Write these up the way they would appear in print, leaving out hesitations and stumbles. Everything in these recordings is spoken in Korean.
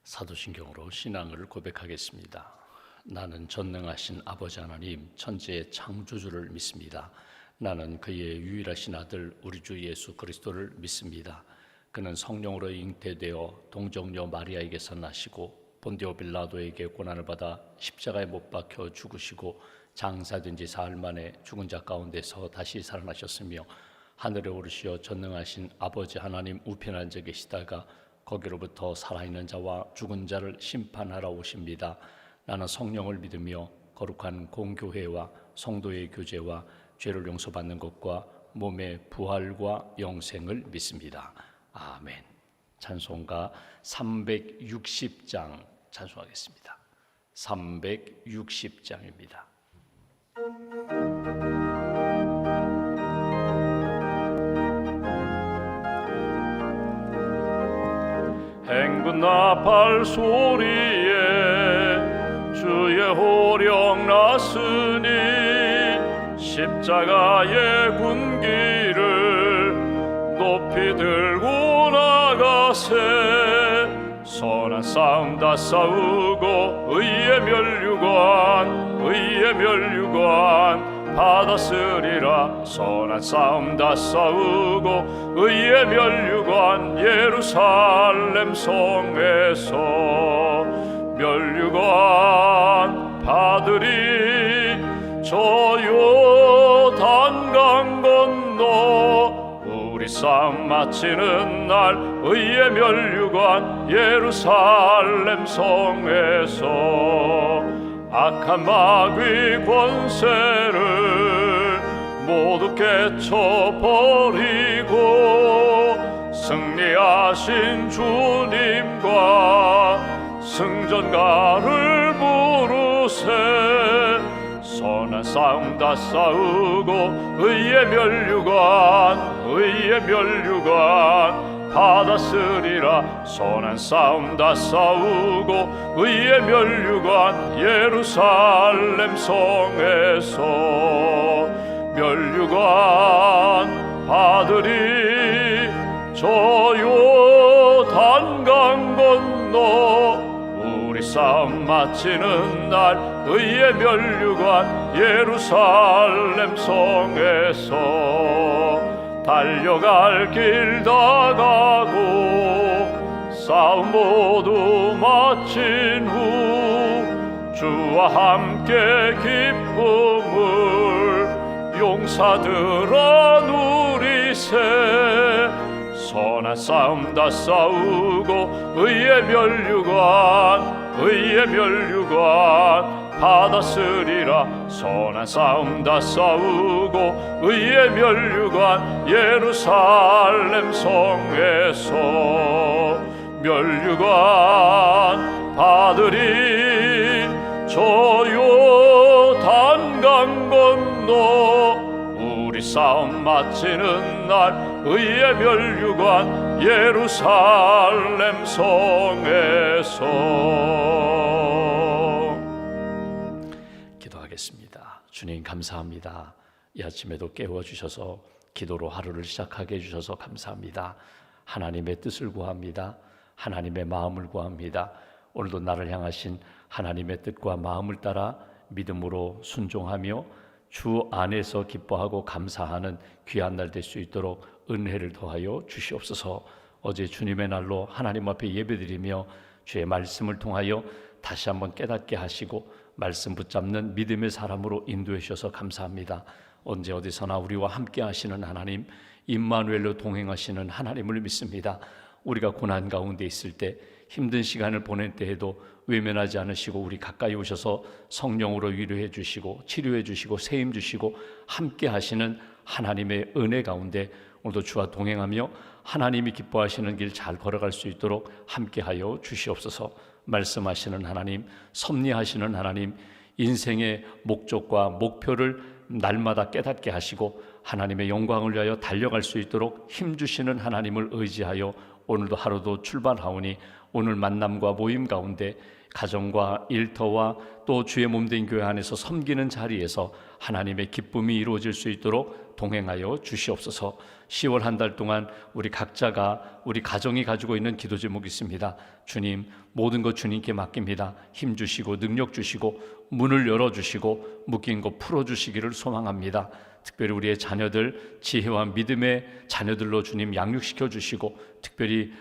사도신경으로 신앙을 고백하겠습니다. 나는 전능하신 아버지 하나님 천지의 창조주를 믿습니다. 나는 그의 유일하신 아들 우리 주 예수 그리스도를 믿습니다. 그는 성령으로 잉태되어 동정녀 마리아에게서 나시고 본디오 빌라도에게 고난을 받아 십자가에 못 박혀 죽으시고 장사된 지 사흘 만에 죽은 자 가운데서 다시 살아나셨으며 하늘에 오르시어 전능하신 아버지 하나님 우편에 앉아 계시다가 거기로부터 살아있는 자와 죽은 자를 심판하러 오십니다. 나는 성령을 믿으며 거룩한 공교회와 성도의 교제와 죄를 용서받는 것과 몸의 부활과 영생을 믿습니다. 아멘. 찬송가 360장 찬송하겠습니다. 360장입니다. 행군 나팔 소리에 주의 호령 났으니 십자가의 군기를 높이 들고 나가세. 선한 싸움 다 싸우고 의의 멸류관 받았으리라. 선한 싸움 다 싸우고 의의 멸류관 예루살렘 성에서 멸류관 받으리. 저 요단강 건너 우리 싸움 마치는 날 의의 멸류관 예루살렘 성에서 악한 마귀 권세를 모두 깨쳐버리고 승리하신 주님과 승전가를 부르세. 선한 싸움 다 싸우고 의의 멸류관 받았으리라. 선한 싸움 다 싸우고 의의 멸류관 예루살렘 성에서 멸류관 받으리. 저 요단강 건너 우리 싸움 마치는 날 의의 멸류관 예루살렘 성에서 달려갈 길 다 가고 싸움 모두 마친 후 주와 함께 기쁨을 용사들아 누리세. 선한 싸움 다 싸우고 의의 멸류관 받았으리라. 선한 싸움 다 싸우고 의의 멸류관 예루살렘 성에서 멸류관 받으리. 저 요단강 건너 우리 싸움 마치는 날 의의 멸류관 예루살렘 성에서. 기도하겠습니다. 주님 감사합니다. 이 아침에도 깨워주셔서 기도로 하루를 시작하게 해주셔서 감사합니다. 하나님의 뜻을 구합니다. 하나님의 마음을 구합니다. 오늘도 나를 향하신 하나님의 뜻과 마음을 따라 믿음으로 순종하며 주 안에서 기뻐하고 감사하는 귀한 날 될 수 있도록 은혜를 더하여 주시옵소서. 어제 주님의 날로 하나님 앞에 예배드리며 주의 말씀을 통하여 다시 한번 깨닫게 하시고 말씀 붙잡는 믿음의 사람으로 인도해 주셔서 감사합니다. 언제 어디서나 우리와 함께 하시는 하나님, 임마누엘로 동행하시는 하나님을 믿습니다. 우리가 고난 가운데 있을 때, 힘든 시간을 보낼 때에도 외면하지 않으시고 우리 가까이 오셔서 성령으로 위로해 주시고 치료해 주시고 세임 주시고 함께 하시는 하나님의 은혜 가운데 오늘도 주와 동행하며 하나님이 기뻐하시는 길 잘 걸어갈 수 있도록 함께하여 주시옵소서. 말씀하시는 하나님, 섭리하시는 하나님, 인생의 목적과 목표를 날마다 깨닫게 하시고 하나님의 영광을 위하여 달려갈 수 있도록 힘주시는 하나님을 의지하여 오늘도 하루도 출발하오니 오늘 만남과 모임 가운데 가정과 일터와 또 주의 몸된 교회 안에서 섬기는 자리에서 하나님의 기쁨이 이루어질 수 있도록 동행하여 주시옵소서. 10월 한 달 동안 우리 각자가 우리 가정이 가지고 있는 기도 제목이 있습니다. 주님, 모든 것 주님께 맡깁니다. 힘 주시고 능력 주시고 문을 열어주시고 묶인 것 풀어주시기를 소망합니다. 특별히 우리의 자녀들, 지혜와 믿음의 자녀들로 주님 양육시켜 주시고, 특별히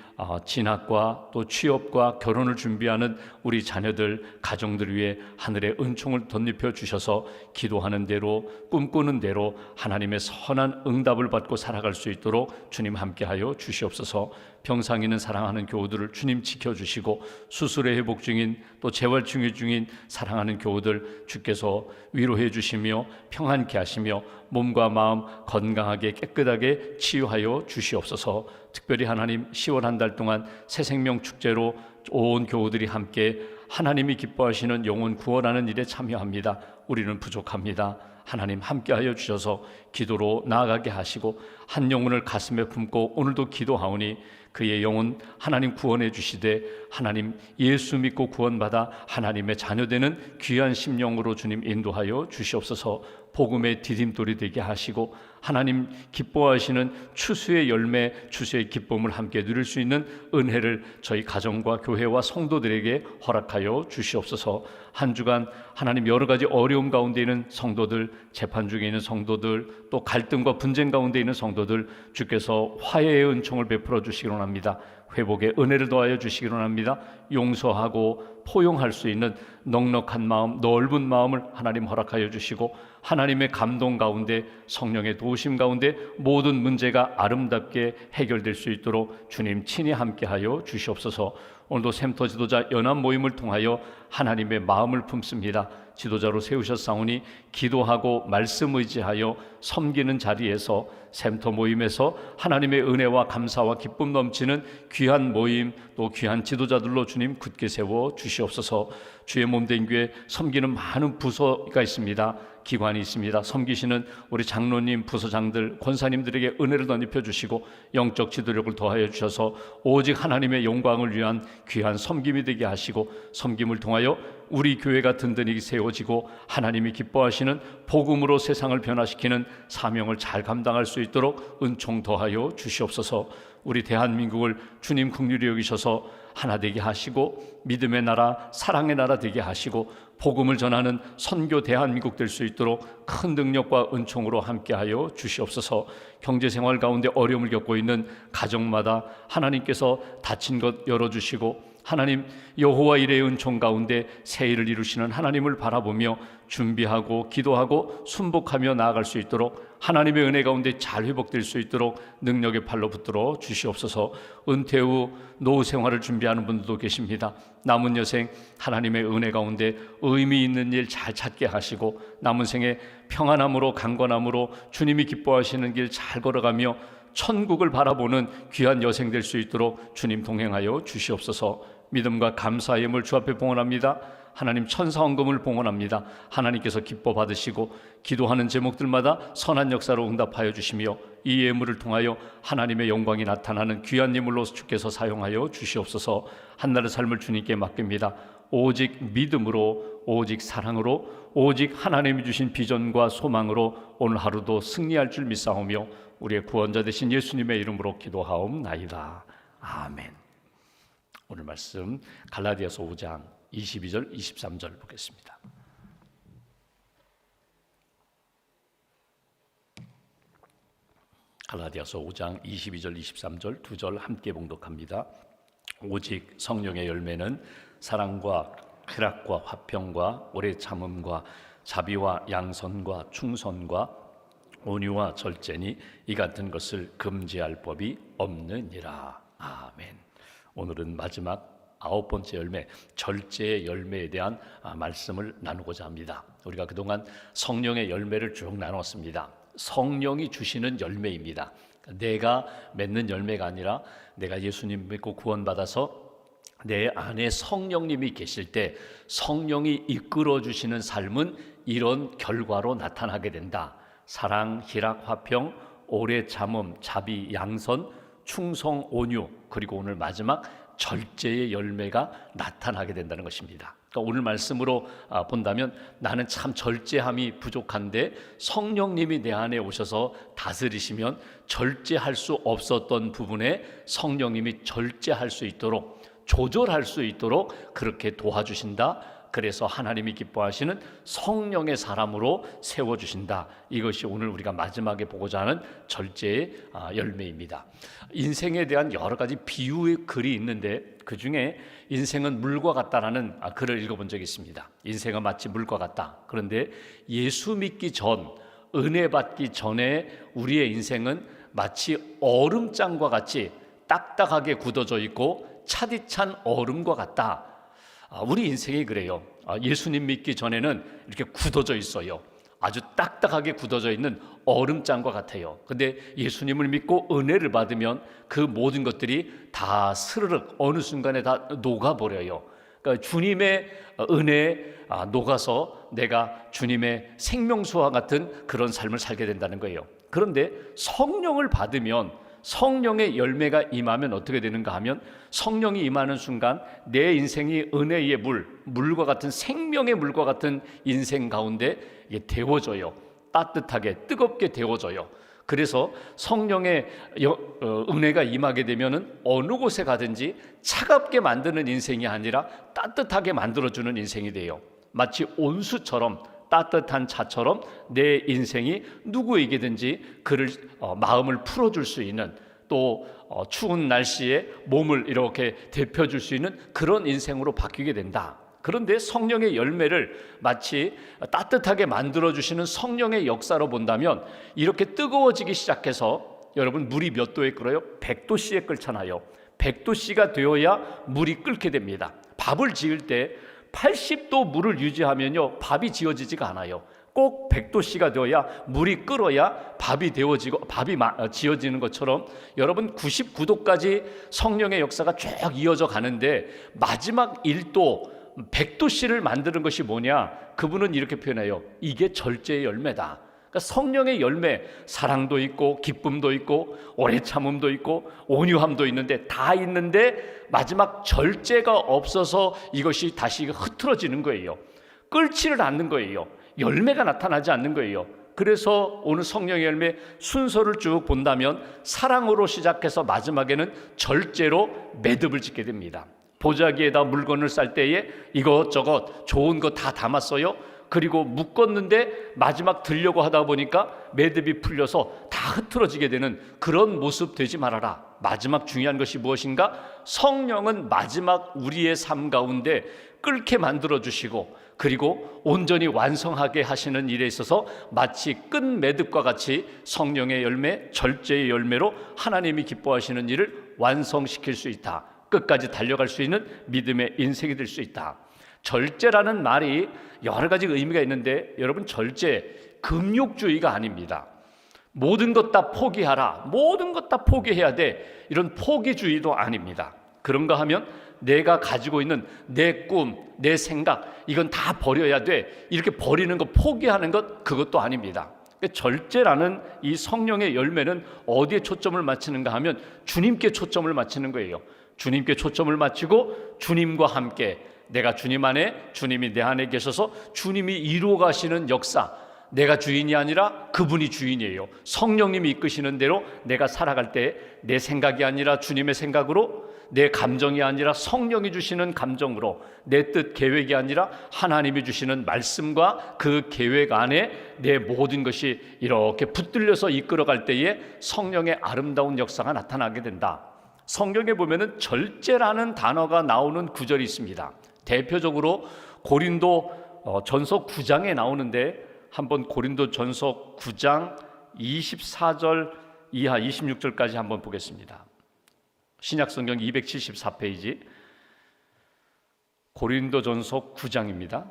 진학과 또 취업과 결혼을 준비하는 우리 자녀들, 가정들 위해 하늘의 은총을 덧입혀 주셔서 기도하는 대로, 꿈꾸는 대로 하나님의 선한 응답을 받고 살아갈 수 있도록 주님 함께하여 주시옵소서. 병상 있는 사랑하는 교우들을 주님 지켜주시고, 수술의 회복 중인 또 재활 중인 사랑하는 교우들 주께서 위로해 주시며 평안케 하시며 몸과 마음 건강하게 깨끗하게 치유하여 주시옵소서. 특별히 하나님, 10월 한 달 동안 새생명 축제로 온 교우들이 함께 하나님이 기뻐하시는 영혼 구원하는 일에 참여합니다. 우리는 부족합니다. 하나님 함께하여 주셔서 기도로 나아가게 하시고, 한 영혼을 가슴에 품고 오늘도 기도하오니 그의 영혼 하나님 구원해 주시되, 하나님 예수 믿고 구원받아 하나님의 자녀되는 귀한 심령으로 주님 인도하여 주시옵소서. 복음의 디딤돌이 되게 하시고, 하나님 기뻐하시는 추수의 열매, 추수의 기쁨을 함께 누릴 수 있는 은혜를 저희 가정과 교회와 성도들에게 허락하여 주시옵소서. 한 주간 하나님 여러 가지 어려움 가운데 있는 성도들, 재판 중에 있는 성도들, 또 갈등과 분쟁 가운데 있는 성도들, 주께서 화해의 은총을 베풀어 주시기 원합니다. 회복의 은혜를 더하여 주시기 원합니다. 용서하고 포용할 수 있는 넉넉한 마음, 넓은 마음을 하나님 허락하여 주시고, 하나님의 감동 가운데, 성령의 도우심 가운데 모든 문제가 아름답게 해결될 수 있도록 주님 친히 함께하여 주시옵소서. 오늘도 샘터 지도자 연합 모임을 통하여 하나님의 마음을 품습니다. 지도자로 세우셨사오니 기도하고 말씀 의지하여 섬기는 자리에서, 샘터 모임에서 하나님의 은혜와 감사와 기쁨 넘치는 귀한 모임, 또 귀한 지도자들로 주님 굳게 세워 주시옵소서. 주의 몸된 교회 섬기는 많은 부서가 있습니다. 기관이 있습니다. 섬기시는 우리 장로님, 부서장들, 권사님들에게 은혜를 덧입혀 주시고 영적 지도력을 더하여 주셔서 오직 하나님의 영광을 위한 귀한 섬김이 되게 하시고, 섬김을 통하여 우리 교회가 든든히 세워지고 하나님이 기뻐하시는 복음으로 세상을 변화시키는 사명을 잘 감당할 수 있도록 은총 더하여 주시옵소서. 우리 대한민국을 주님 긍휼히 여기셔서 하나 되게 하시고, 믿음의 나라, 사랑의 나라 되게 하시고, 복음을 전하는 선교 대한민국 될 수 있도록 큰 능력과 은총으로 함께하여 주시옵소서. 경제생활 가운데 어려움을 겪고 있는 가정마다 하나님께서 닫힌 것 열어주시고, 하나님 여호와 일의 은총 가운데 새 일을 이루시는 하나님을 바라보며 준비하고 기도하고 순복하며 나아갈 수 있도록, 하나님의 은혜 가운데 잘 회복될 수 있도록 능력의 팔로 붙들어 주시옵소서. 은퇴 후 노후 생활을 준비하는 분들도 계십니다. 남은 여생 하나님의 은혜 가운데 의미 있는 일 잘 찾게 하시고, 남은 생에 평안함으로 강건함으로 주님이 기뻐하시는 길 잘 걸어가며 천국을 바라보는 귀한 여생 될 수 있도록 주님 동행하여 주시옵소서. 믿음과 감사의 힘을 주 앞에 봉헌합니다. 하나님 천사 헌금을 봉헌합니다. 하나님께서 기뻐 받으시고 기도하는 제목들마다 선한 역사로 응답하여 주시며, 이 예물을 통하여 하나님의 영광이 나타나는 귀한 예물로 주께서 사용하여 주시옵소서. 한날의 삶을 주님께 맡깁니다. 오직 믿음으로, 오직 사랑으로, 오직 하나님이 주신 비전과 소망으로 오늘 하루도 승리할 줄 믿사오며 우리의 구원자 되신 예수님의 이름으로 기도하옵나이다. 아멘. 오늘 말씀 갈라디아서 5장 22절 23절 보겠습니다. 갈라디아서 5장 22절 23절 두 절 함께 봉독합니다. 오직 성령의 열매는 사랑과 쾌락과 화평과 오래 참음과 자비와 양선과 충선과 온유와 절제니 이 같은 것을 금지할 법이 없느니라. 아멘. 오늘은 마지막 9번째 열매, 절제의 열매에 대한 말씀을 나누고자 합니다. 우리가 그동안 성령의 열매를 쭉 나눴습니다. 성령이 주시는 열매입니다. 내가 맺는 열매가 아니라, 내가 예수님 믿고 구원받아서 내 안에 성령님이 계실 때 성령이 이끌어 주시는 삶은 이런 결과로 나타나게 된다. 사랑, 희락, 화평, 오래 참음, 자비, 양선, 충성, 온유, 그리고 오늘 마지막 절제의 열매가 나타나게 된다는 것입니다. 그러니까 오늘 말씀으로 본다면 나는 참 절제함이 부족한데 성령님이 내 안에 오셔서 다스리시면 절제할 수 없었던 부분에 성령님이 절제할 수 있도록, 조절할 수 있도록 그렇게 도와주신다. 그래서 하나님이 기뻐하시는 성령의 사람으로 세워주신다. 이것이 오늘 우리가 마지막에 보고자 하는 절제의 열매입니다. 인생에 대한 여러 가지 비유의 글이 있는데 그 중에 인생은 물과 같다라는 글을 읽어본 적이 있습니다. 인생은 마치 물과 같다. 그런데 예수 믿기 전, 은혜 받기 전에 우리의 인생은 마치 얼음장과 같이 딱딱하게 굳어져 있고 차디찬 얼음과 같다. 우리 인생이 그래요. 예수님 믿기 전에는 이렇게 굳어져 있어요. 아주 딱딱하게 굳어져 있는 얼음장과 같아요. 근데 예수님을 믿고 은혜를 받으면 그 모든 것들이 다 스르륵 어느 순간에 다 녹아버려요. 그러니까 주님의 은혜에 녹아서 내가 주님의 생명수와 같은 그런 삶을 살게 된다는 거예요. 그런데 성령을 받으면, 성령의 열매가 임하면 어떻게 되는가 하면, 성령이 임하는 순간 내 인생이 은혜의 물과 같은, 생명의 물과 같은 인생 가운데 이게 데워져요. 따뜻하게 뜨겁게 데워져요. 그래서 성령의 은혜가 임하게 되면은 어느 곳에 가든지 차갑게 만드는 인생이 아니라 따뜻하게 만들어주는 인생이 돼요. 마치 온수처럼, 따뜻한 차처럼 내 인생이 누구에게든지 그를 마음을 풀어줄 수 있는, 또 추운 날씨에 몸을 이렇게 데펴줄 수 있는 그런 인생으로 바뀌게 된다. 그런데 성령의 열매를 마치 따뜻하게 만들어주시는 성령의 역사로 본다면, 이렇게 뜨거워지기 시작해서, 여러분 물이 몇 도에 끓어요? 100도씨에 끓잖아요. 100도씨가 되어야 물이 끓게 됩니다. 밥을 지을 때 80도 물을 유지하면요 밥이 지어지지가 않아요. 꼭 100도씨가 되어야, 물이 끓어야 밥이 지어지는 것처럼 여러분 99도까지 성령의 역사가 쭉 이어져 가는데 마지막 1도 100도씨를 만드는 것이 뭐냐? 그분은 이렇게 표현해요. 이게 절제의 열매다. 그러니까 성령의 열매, 사랑도 있고 기쁨도 있고 오래 참음도 있고 온유함도 있는데, 다 있는데 마지막 절제가 없어서 이것이 다시 흐트러지는 거예요. 끓지를 않는 거예요. 열매가 나타나지 않는 거예요. 그래서 오늘 성령의 열매 순서를 쭉 본다면 사랑으로 시작해서 마지막에는 절제로 매듭을 짓게 됩니다. 보자기에다 물건을 쌀 때에 이것저것 좋은 거 다 담았어요. 그리고 묶었는데 마지막 들려고 하다 보니까 매듭이 풀려서 다 흐트러지게 되는 그런 모습 되지 말아라. 마지막 중요한 것이 무엇인가? 성령은 마지막 우리의 삶 가운데 끓게 만들어주시고, 그리고 온전히 완성하게 하시는 일에 있어서 마치 끈 매듭과 같이 성령의 열매, 절제의 열매로 하나님이 기뻐하시는 일을 완성시킬 수 있다. 끝까지 달려갈 수 있는 믿음의 인생이 될 수 있다. 절제라는 말이 여러 가지 의미가 있는데, 여러분 절제, 금욕주의가 아닙니다. 모든 것 다 포기하라, 모든 것 다 포기해야 돼, 이런 포기주의도 아닙니다. 그런가 하면 내가 가지고 있는 내 꿈, 내 생각, 이건 다 버려야 돼, 이렇게 버리는 것, 포기하는 것, 그것도 아닙니다. 절제라는 이 성령의 열매는 어디에 초점을 맞추는가 하면 주님께 초점을 맞추는 거예요. 주님께 초점을 맞추고 주님과 함께, 내가 주님 안에, 주님이 내 안에 계셔서 주님이 이루어 가시는 역사, 내가 주인이 아니라 그분이 주인이에요. 성령님이 이끄시는 대로 내가 살아갈 때 내 생각이 아니라 주님의 생각으로, 내 감정이 아니라 성령이 주시는 감정으로, 내 뜻 계획이 아니라 하나님이 주시는 말씀과 그 계획 안에 내 모든 것이 이렇게 붙들려서 이끌어갈 때에 성령의 아름다운 역사가 나타나게 된다. 성경에 보면은 절제라는 단어가 나오는 구절이 있습니다. 대표적으로 고린도 전서 9장에 나오는데, 한번 고린도 전서 9장 24절 이하 26절까지 한번 보겠습니다. 신약성경 274페이지 고린도 전서 9장입니다.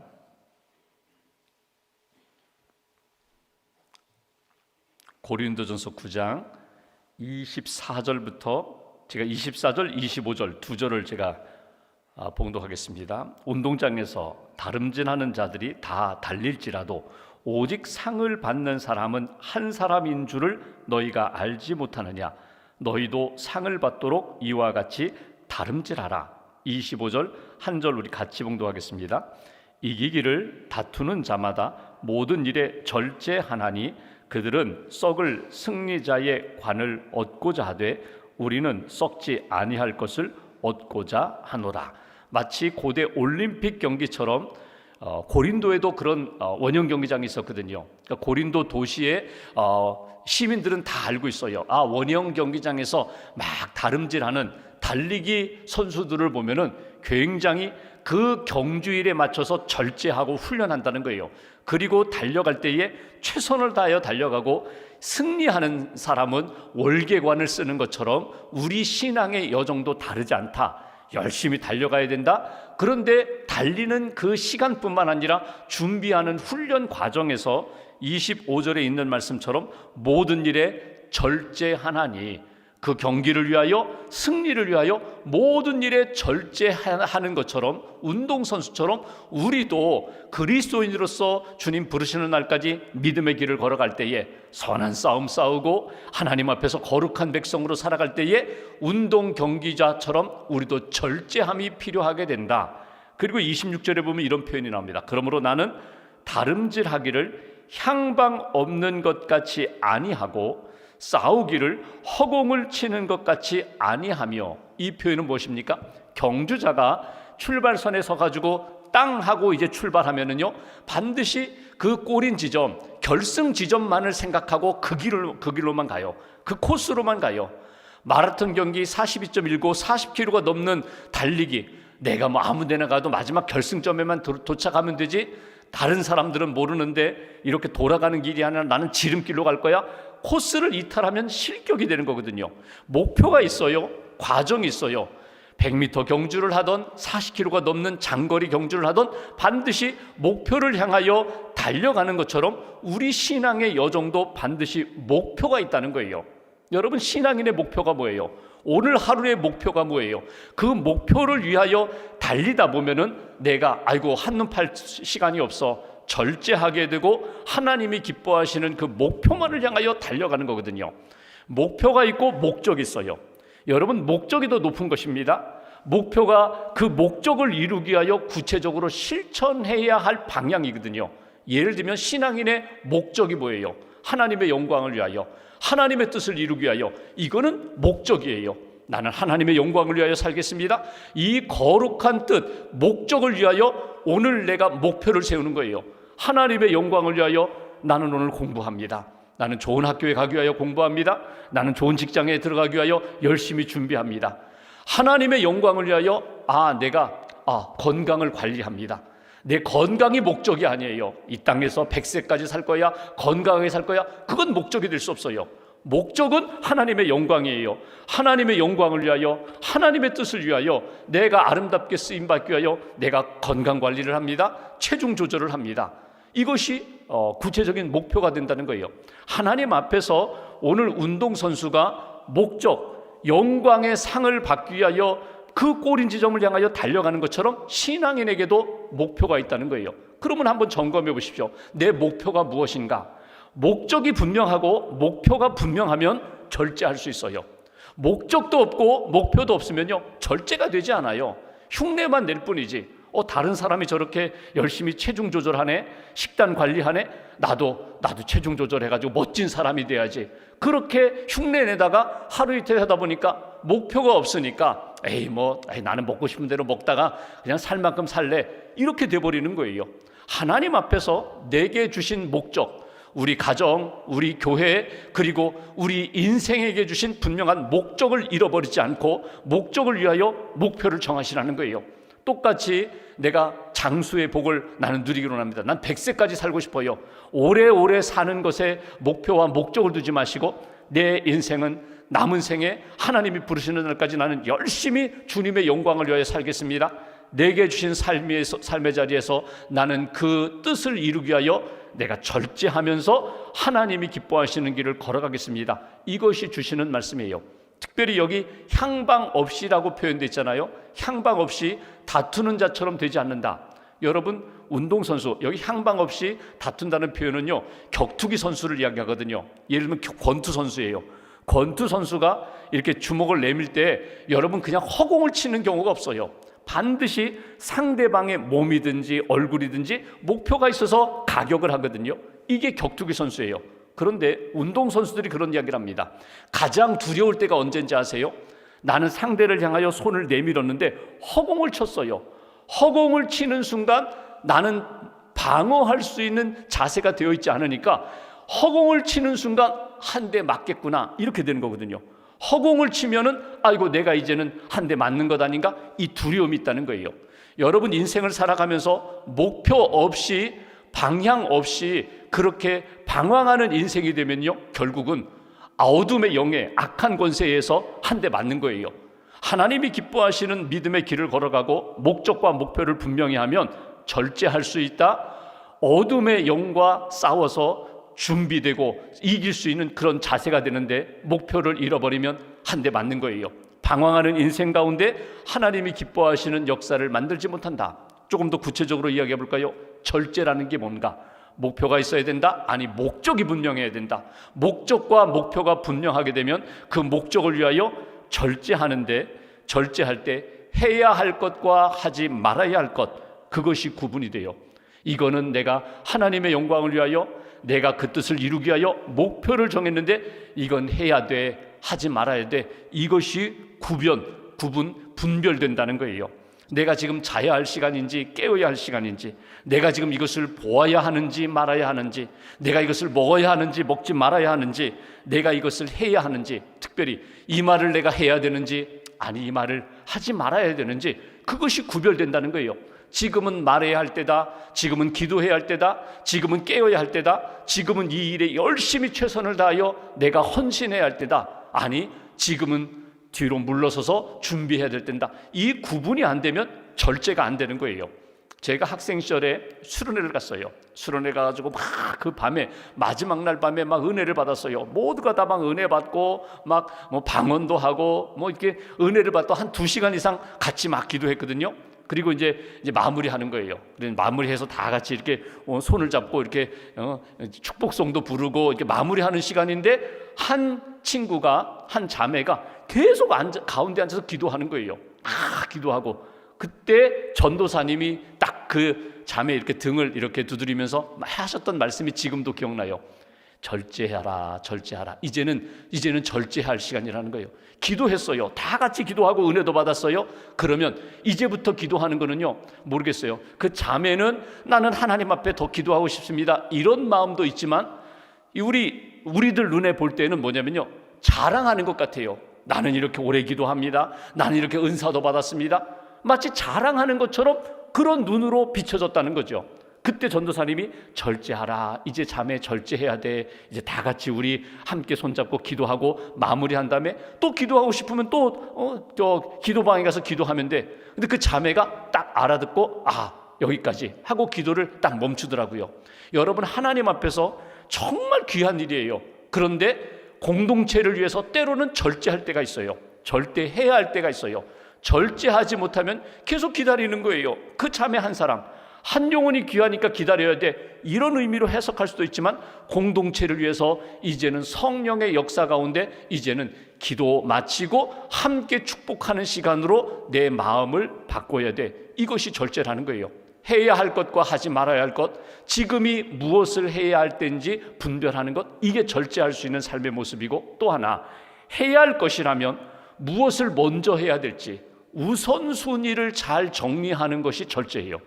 고린도 전서 9장 24절부터 제가 24절, 25절 두 절을 제가 봉독하겠습니다. 운동장에서 다름질하는 자들이 다 달릴지라도 오직 상을 받는 사람은 한 사람인 줄을 너희가 알지 못하느냐? 너희도 상을 받도록 이와 같이 다름질하라. 25절 한 절 우리 같이 봉독하겠습니다. 이기기를 다투는 자마다 모든 일에 절제하나니 그들은 썩을 승리자의 관을 얻고자 하되 우리는 썩지 아니할 것을 얻고자 하노라. 마치 고대 올림픽 경기처럼 고린도에도 그런 원형 경기장이 있었거든요. 그러니까 고린도 도시에 시민들은 다 알고 있어요. 원형 경기장에서 막 다름질하는 달리기 선수들을 보면은 굉장히 그 경주일에 맞춰서 절제하고 훈련한다는 거예요. 그리고 달려갈 때에 최선을 다하여 달려가고 승리하는 사람은 월계관을 쓰는 것처럼 우리 신앙의 여정도 다르지 않다. 열심히 달려가야 된다. 그런데 달리는 그 시간뿐만 아니라 준비하는 훈련 과정에서 25절에 있는 말씀처럼 모든 일에 절제하나니 그 경기를 위하여 승리를 위하여 모든 일에 절제하는 것처럼 운동선수처럼 우리도 그리스도인으로서 주님 부르시는 날까지 믿음의 길을 걸어갈 때에 선한 싸움 싸우고 하나님 앞에서 거룩한 백성으로 살아갈 때에 운동 경기자처럼 우리도 절제함이 필요하게 된다. 그리고 26절에 보면 이런 표현이 나옵니다. 그러므로 나는 다름질하기를 향방 없는 것 같이 아니하고 싸우기를 허공을 치는 것 같이 아니하며. 이 표현은 무엇입니까? 경주자가 출발선에 서가지고 땅 하고 이제 출발하면은요 반드시 그 골인 지점, 결승 지점만을 생각하고 그 길로만 가요. 그 코스로만 가요. 마라톤 경기 42.19 40km가 넘는 달리기, 내가 뭐 아무 데나 가도 마지막 결승점에만 도착하면 되지, 다른 사람들은 모르는데 이렇게 돌아가는 길이 아니라 나는 지름길로 갈 거야. 코스를 이탈하면 실격이 되는 거거든요. 목표가 있어요. 과정이 있어요. 100m 경주를 하던 40km가 넘는 장거리 경주를 하던 반드시 목표를 향하여 달려가는 것처럼 우리 신앙의 여정도 반드시 목표가 있다는 거예요. 여러분, 신앙인의 목표가 뭐예요? 오늘 하루의 목표가 뭐예요? 그 목표를 위하여 달리다 보면은 내가 한눈 팔 시간이 없어 절제하게 되고 하나님이 기뻐하시는 그 목표만을 향하여 달려가는 거거든요. 목표가 있고 목적이 있어요. 여러분, 목적이 더 높은 것입니다. 목표가 그 목적을 이루기 위하여 구체적으로 실천해야 할 방향이거든요. 예를 들면 신앙인의 목적이 뭐예요? 하나님의 영광을 위하여, 하나님의 뜻을 이루기 위하여. 이거는 목적이에요. 나는 하나님의 영광을 위하여 살겠습니다. 이 거룩한 뜻, 목적을 위하여 오늘 내가 목표를 세우는 거예요. 하나님의 영광을 위하여 나는 오늘 공부합니다. 나는 좋은 학교에 가기 위하여 공부합니다. 나는 좋은 직장에 들어가기 위하여 열심히 준비합니다. 하나님의 영광을 위하여 내가 건강을 관리합니다. 내 건강이 목적이 아니에요. 이 땅에서 100세까지 살 거야, 건강하게 살 거야. 그건 목적이 될 수 없어요. 목적은 하나님의 영광이에요. 하나님의 영광을 위하여, 하나님의 뜻을 위하여 내가 아름답게 쓰임받기 위하여 내가 건강관리를 합니다. 체중 조절을 합니다. 이것이 구체적인 목표가 된다는 거예요. 하나님 앞에서 오늘 운동선수가 목적, 영광의 상을 받기 위하여 그 골인 지점을 향하여 달려가는 것처럼 신앙인에게도 목표가 있다는 거예요. 그러면 한번 점검해 보십시오. 내 목표가 무엇인가? 목적이 분명하고 목표가 분명하면 절제할 수 있어요. 목적도 없고 목표도 없으면요 절제가 되지 않아요. 흉내만 낼 뿐이지. 다른 사람이 저렇게 열심히 체중 조절하네, 식단 관리하네, 나도 체중 조절해가지고 멋진 사람이 돼야지. 그렇게 흉내내다가 하루 이틀 하다 보니까 목표가 없으니까 나는 먹고 싶은 대로 먹다가 그냥 살 만큼 살래, 이렇게 돼버리는 거예요. 하나님 앞에서 내게 주신 목적, 우리 가정, 우리 교회, 그리고 우리 인생에게 주신 분명한 목적을 잃어버리지 않고 목적을 위하여 목표를 정하시라는 거예요. 똑같이 내가 장수의 복을 나는 누리기로 합니다. 난 100세까지 살고 싶어요. 오래오래 사는 것에 목표와 목적을 두지 마시고 내 인생은 남은 생에 하나님이 부르시는 날까지 나는 열심히 주님의 영광을 위하여 살겠습니다. 내게 주신 삶의 자리에서 나는 그 뜻을 이루기 위하여 내가 절제하면서 하나님이 기뻐하시는 길을 걸어가겠습니다. 이것이 주시는 말씀이에요. 특별히 여기 향방 없이라고 표현되어 있잖아요. 향방 없이 다투는 자처럼 되지 않는다. 여러분, 운동선수, 여기 향방 없이 다툰다는 표현은요 격투기 선수를 이야기하거든요. 예를 들면 권투 선수예요. 권투 선수가 이렇게 주먹을 내밀 때 여러분 그냥 허공을 치는 경우가 없어요. 반드시 상대방의 몸이든지 얼굴이든지 목표가 있어서 가격을 하거든요. 이게 격투기 선수예요. 그런데 운동선수들이 그런 이야기를 합니다. 가장 두려울 때가 언제인지 아세요? 나는 상대를 향하여 손을 내밀었는데 허공을 쳤어요. 허공을 치는 순간 나는 방어할 수 있는 자세가 되어 있지 않으니까 허공을 치는 순간 한 대 맞겠구나 이렇게 되는 거거든요. 허공을 치면은 아이고 내가 이제는 한 대 맞는 것 아닌가, 이 두려움이 있다는 거예요. 여러분 인생을 살아가면서 목표 없이 방향 없이 그렇게 방황하는 인생이 되면요, 결국은 어둠의 영에 악한 권세에서 한 대 맞는 거예요. 하나님이 기뻐하시는 믿음의 길을 걸어가고 목적과 목표를 분명히 하면 절제할 수 있다. 어둠의 영과 싸워서 준비되고 이길 수 있는 그런 자세가 되는데 목표를 잃어버리면 한 대 맞는 거예요. 방황하는 인생 가운데 하나님이 기뻐하시는 역사를 만들지 못한다. 조금 더 구체적으로 이야기해 볼까요? 절제라는 게 뭔가? 목표가 있어야 된다? 아니, 목적이 분명해야 된다. 목적과 목표가 분명하게 되면 그 목적을 위하여 절제하는데, 절제할 때 해야 할 것과 하지 말아야 할 것, 그것이 구분이 돼요. 이거는 내가 하나님의 영광을 위하여, 내가 그 뜻을 이루기 위하여 목표를 정했는데 이건 해야 돼, 하지 말아야 돼. 이것이 구분, 분별된다는 거예요. 내가 지금 자야 할 시간인지 깨어야 할 시간인지, 내가 지금 이것을 보아야 하는지 말아야 하는지, 내가 이것을 먹어야 하는지 먹지 말아야 하는지, 내가 이것을 해야 하는지, 특별히 이 말을 내가 해야 되는지 아니 이 말을 하지 말아야 되는지, 그것이 구별된다는 거예요. 지금은 말해야 할 때다, 지금은 기도해야 할 때다, 지금은 깨어야 할 때다, 지금은 이 일에 열심히 최선을 다하여 내가 헌신해야 할 때다, 아니 지금은 뒤로 물러서서 준비해야 될 때다. 이 구분이 안 되면 절제가 안 되는 거예요. 제가 학생 시절에 수련회를 갔어요. 수련회 가가지고 막 그 밤에, 마지막 날 밤에 막 은혜를 받았어요. 모두가 다 막 은혜 받고 막 뭐 방언도 하고 뭐 이렇게 은혜를 받고 한 2시간 이상 같이 막 기도했거든요. 그리고 이제 마무리하는 거예요. 마무리해서 다 같이 이렇게 손을 잡고 이렇게 축복송도 부르고 이렇게 마무리하는 시간인데, 한 친구가, 한 자매가 계속 가운데 앉아서 기도하는 거예요. 기도하고, 그때 전도사님이 딱 그 자매 이렇게 등을 이렇게 두드리면서 하셨던 말씀이 지금도 기억나요. 절제하라, 절제하라. 이제는 절제할 시간이라는 거예요. 기도했어요. 다 같이 기도하고 은혜도 받았어요. 그러면 이제부터 기도하는 거는요, 모르겠어요. 그 자매는 나는 하나님 앞에 더 기도하고 싶습니다, 이런 마음도 있지만, 우리들 눈에 볼 때는 뭐냐면요, 자랑하는 것 같아요. 나는 이렇게 오래 기도합니다, 나는 이렇게 은사도 받았습니다. 마치 자랑하는 것처럼 그런 눈으로 비춰졌다는 거죠. 그때 전도사님이 절제하라, 이제 자매 절제해야 돼, 이제 다 같이 우리 함께 손잡고 기도하고 마무리한 다음에 또 기도하고 싶으면 또 기도방에 가서 기도하면 돼. 근데 그 자매가 딱 알아듣고 여기까지 하고 기도를 딱 멈추더라고요. 여러분, 하나님 앞에서 정말 귀한 일이에요. 그런데 공동체를 위해서 때로는 절제할 때가 있어요. 절대해야 할 때가 있어요. 절제하지 못하면 계속 기다리는 거예요. 그 자매 한 사람, 한 영혼이 귀하니까 기다려야 돼, 이런 의미로 해석할 수도 있지만, 공동체를 위해서 이제는 성령의 역사 가운데 이제는 기도 마치고 함께 축복하는 시간으로 내 마음을 바꿔야 돼. 이것이 절제라는 거예요. 해야 할 것과 하지 말아야 할 것, 지금이 무엇을 해야 할 때인지 분별하는 것, 이게 절제할 수 있는 삶의 모습이고, 또 하나, 해야 할 것이라면 무엇을 먼저 해야 될지 우선순위를 잘 정리하는 것이 절제예요.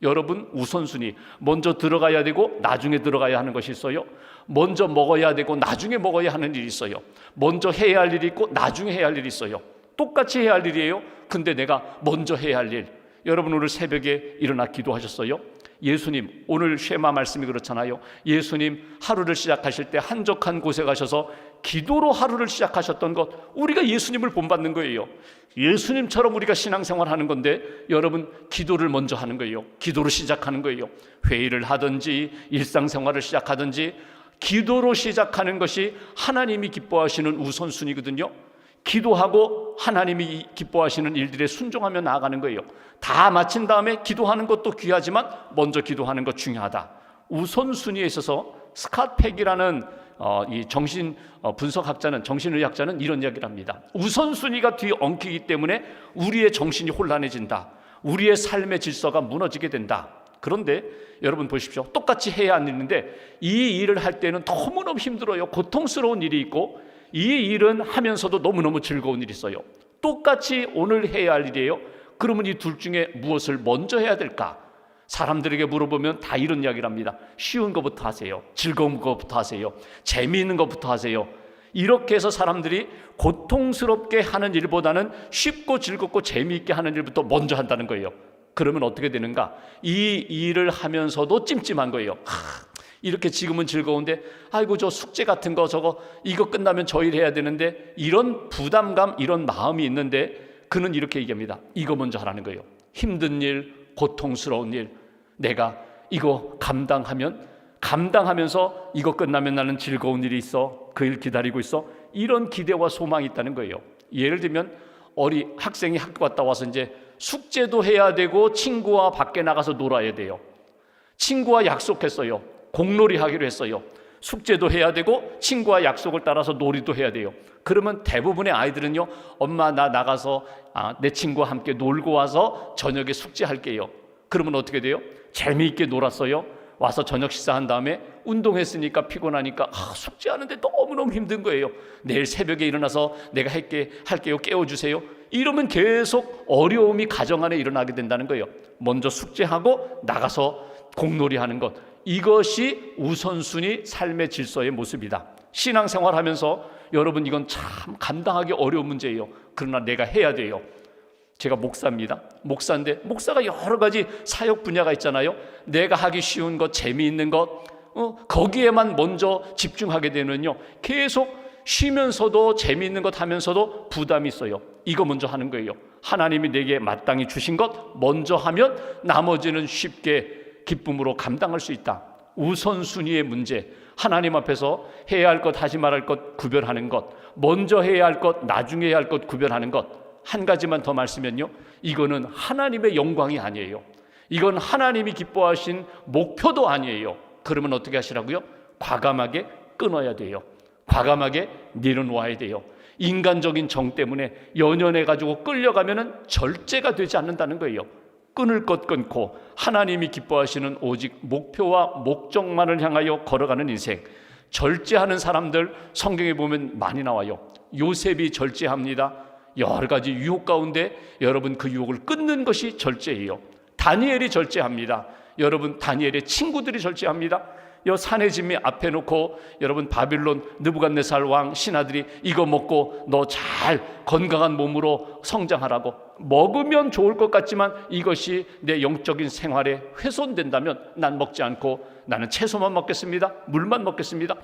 여러분, 우선순위, 먼저 들어가야 되고 나중에 들어가야 하는 것이 있어요. 먼저 먹어야 되고 나중에 먹어야 하는 일이 있어요. 먼저 해야 할 일이 있고 나중에 해야 할 일이 있어요. 똑같이 해야 할 일이에요. 근데 내가 먼저 해야 할 일, 여러분 오늘 새벽에 일어나 기도하셨어요? 예수님, 오늘 쉐마 말씀이 그렇잖아요. 예수님 하루를 시작하실 때 한적한 곳에 가셔서 기도로 하루를 시작하셨던 것, 우리가 예수님을 본받는 거예요. 예수님처럼 우리가 신앙생활 하는 건데, 여러분 기도를 먼저 하는 거예요. 기도로 시작하는 거예요. 회의를 하든지 일상생활을 시작하든지 기도로 시작하는 것이 하나님이 기뻐하시는 우선순위거든요. 기도하고 하나님이 기뻐하시는 일들에 순종하며 나아가는 거예요. 다 마친 다음에 기도하는 것도 귀하지만 먼저 기도하는 것 중요하다. 우선순위에 있어서 스캇 팩이라는 이 정신 분석학자는, 정신의학자는 이런 이야기를 합니다. 우선순위가 뒤엉키기 때문에 우리의 정신이 혼란해진다. 우리의 삶의 질서가 무너지게 된다. 그런데 여러분 보십시오. 똑같이 해야 하는 일인데 이 일을 할 때는 너무너무 힘들어요. 고통스러운 일이 있고 이 일은 하면서도 너무너무 즐거운 일이 있어요. 똑같이 오늘 해야 할 일이에요. 그러면 이 둘 중에 무엇을 먼저 해야 될까? 사람들에게 물어보면 다 이런 이야기를 합니다. 쉬운 것부터 하세요. 즐거운 것부터 하세요. 재미있는 것부터 하세요. 이렇게 해서 사람들이 고통스럽게 하는 일보다는 쉽고 즐겁고 재미있게 하는 일부터 먼저 한다는 거예요. 그러면 어떻게 되는가? 이 일을 하면서도 찜찜한 거예요. 이렇게 지금은 즐거운데 아이고 저 숙제 같은 거 저거 이거 끝나면 저 일 해야 되는데, 이런 부담감, 이런 마음이 있는데 그는 이렇게 얘기합니다. 이거 먼저 하라는 거예요. 힘든 일, 고통스러운 일, 내가 이거 감당하면서 이거 끝나면 나는 즐거운 일이 있어, 그 일 기다리고 있어, 이런 기대와 소망이 있다는 거예요. 예를 들면 학생이 학교 갔다 와서 이제 숙제도 해야 되고 친구와 밖에 나가서 놀아야 돼요. 친구와 약속했어요. 공놀이 하기로 했어요. 숙제도 해야 되고 친구와 약속을 따라서 놀이도 해야 돼요. 그러면 대부분의 아이들은요, 엄마 나 나가서 내 친구와 함께 놀고 와서 저녁에 숙제할게요. 그러면 어떻게 돼요? 재미있게 놀았어요. 와서 저녁 식사한 다음에 운동했으니까 피곤하니까 숙제하는데 너무너무 힘든 거예요. 내일 새벽에 일어나서 내가 할게요, 깨워주세요. 이러면 계속 어려움이 가정 안에 일어나게 된다는 거예요. 먼저 숙제하고 나가서 공놀이하는 것, 이것이 우선순위 삶의 질서의 모습이다. 신앙생활하면서 여러분 이건 참 감당하기 어려운 문제예요. 그러나 내가 해야 돼요. 제가 목사입니다. 목사인데 목사가 여러 가지 사역 분야가 있잖아요. 내가 하기 쉬운 것, 재미있는 것, 거기에만 먼저 집중하게 되면요, 계속 쉬면서도 재미있는 것 하면서도 부담이 있어요. 이거 먼저 하는 거예요. 하나님이 내게 마땅히 주신 것 먼저 하면 나머지는 쉽게 기쁨으로 감당할 수 있다. 우선순위의 문제, 하나님 앞에서 해야 할 것, 하지 말할 것 구별하는 것, 먼저 해야 할 것, 나중에 해야 할 것 구별하는 것. 한 가지만 더 말씀면요, 이거는 하나님의 영광이 아니에요. 이건 하나님이 기뻐하신 목표도 아니에요. 그러면 어떻게 하시라고요? 과감하게 끊어야 돼요. 과감하게 내려놓아야 돼요. 인간적인 정 때문에 연연해가지고 끌려가면은 절제가 되지 않는다는 거예요. 끊을 것 끊고 하나님이 기뻐하시는 오직 목표와 목적만을 향하여 걸어가는 인생. 절제하는 사람들 성경에 보면 많이 나와요. 요셉이 절제합니다. 여러 가지 유혹 가운데 여러분 그 유혹을 끊는 것이 절제예요. 다니엘이 절제합니다. 여러분 다니엘의 친구들이 절제합니다. 여 산의 진미 앞에 놓고 여러분 바빌론 느부갓네살 왕 신하들이 이거 먹고 너 잘 건강한 몸으로 성장하라고, 먹으면 좋을 것 같지만 이것이 내 영적인 생활에 훼손된다면 난 먹지 않고 나는 채소만 먹겠습니다, 물만 먹겠습니다.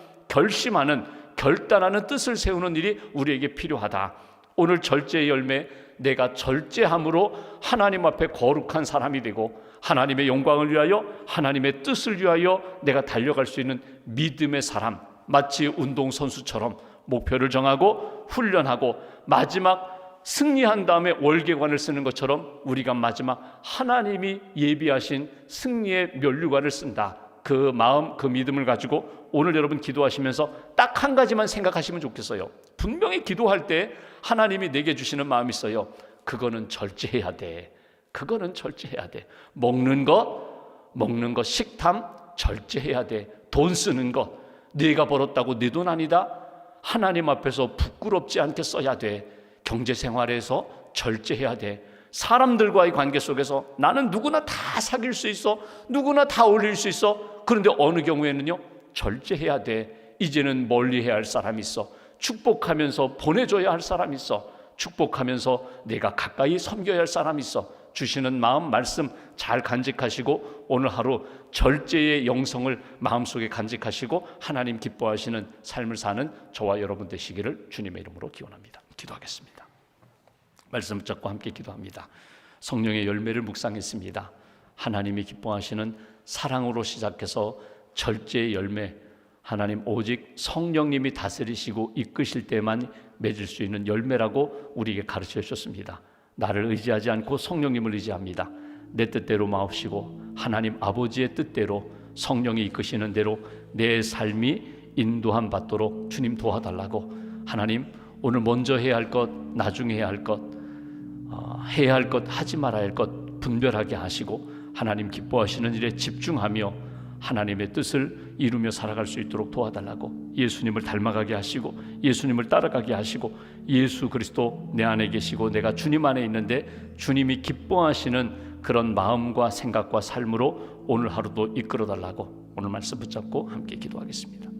결단하는 뜻을 세우는 일이 우리에게 필요하다. 오늘 절제의 열매, 내가 절제함으로 하나님 앞에 거룩한 사람이 되고 하나님의 영광을 위하여, 하나님의 뜻을 위하여 내가 달려갈 수 있는 믿음의 사람, 마치 운동선수처럼 목표를 정하고 훈련하고 마지막 승리한 다음에 월계관을 쓰는 것처럼 우리가 마지막 하나님이 예비하신 승리의 면류관을 쓴다. 그 마음, 그 믿음을 가지고 오늘 여러분 기도하시면서 딱 한 가지만 생각하시면 좋겠어요. 분명히 기도할 때 하나님이 내게 주시는 마음이 있어요. 그거는 절제해야 돼. 그거는 절제해야 돼. 먹는 것 식탐 절제해야 돼. 돈 쓰는 것, 네가 벌었다고 네 돈 아니다. 하나님 앞에서 부끄럽지 않게 써야 돼. 경제생활에서 절제해야 돼. 사람들과의 관계 속에서 나는 누구나 다 사귈 수 있어, 누구나 다 어울릴 수 있어. 그런데 어느 경우에는요, 절제해야 돼. 이제는 멀리해야 할 사람이 있어. 축복하면서 보내줘야 할 사람이 있어. 축복하면서 내가 가까이 섬겨야 할 사람이 있어. 주시는 마음, 말씀 잘 간직하시고 오늘 하루 절제의 영성을 마음속에 간직하시고 하나님 기뻐하시는 삶을 사는 저와 여러분 되시기를 주님의 이름으로 기원합니다. 기도하겠습니다. 말씀 붙잡고 함께 기도합니다. 성령의 열매를 묵상했습니다. 하나님이 기뻐하시는 사랑으로 시작해서 절제의 열매, 하나님 오직 성령님이 다스리시고 이끄실 때만 맺을 수 있는 열매라고 우리에게 가르쳐 주셨습니다. 나를 의지하지 않고 성령님을 의지합니다. 내 뜻대로 마옵시고 하나님 아버지의 뜻대로 성령이 이끄시는 대로 내 삶이 인도함 받도록 주님 도와달라고, 하나님 오늘 먼저 해야 할 것, 나중에 해야 할 것, 해야 할 것, 하지 말아야 할 것 분별하게 하시고 하나님 기뻐하시는 일에 집중하며 하나님의 뜻을 이루며 살아갈 수 있도록 도와달라고, 예수님을 닮아가게 하시고 예수님을 따라가게 하시고, 예수 그리스도 내 안에 계시고 내가 주님 안에 있는데 주님이 기뻐하시는 그런 마음과 생각과 삶으로 오늘 하루도 이끌어 달라고 오늘 말씀 붙잡고 함께 기도하겠습니다.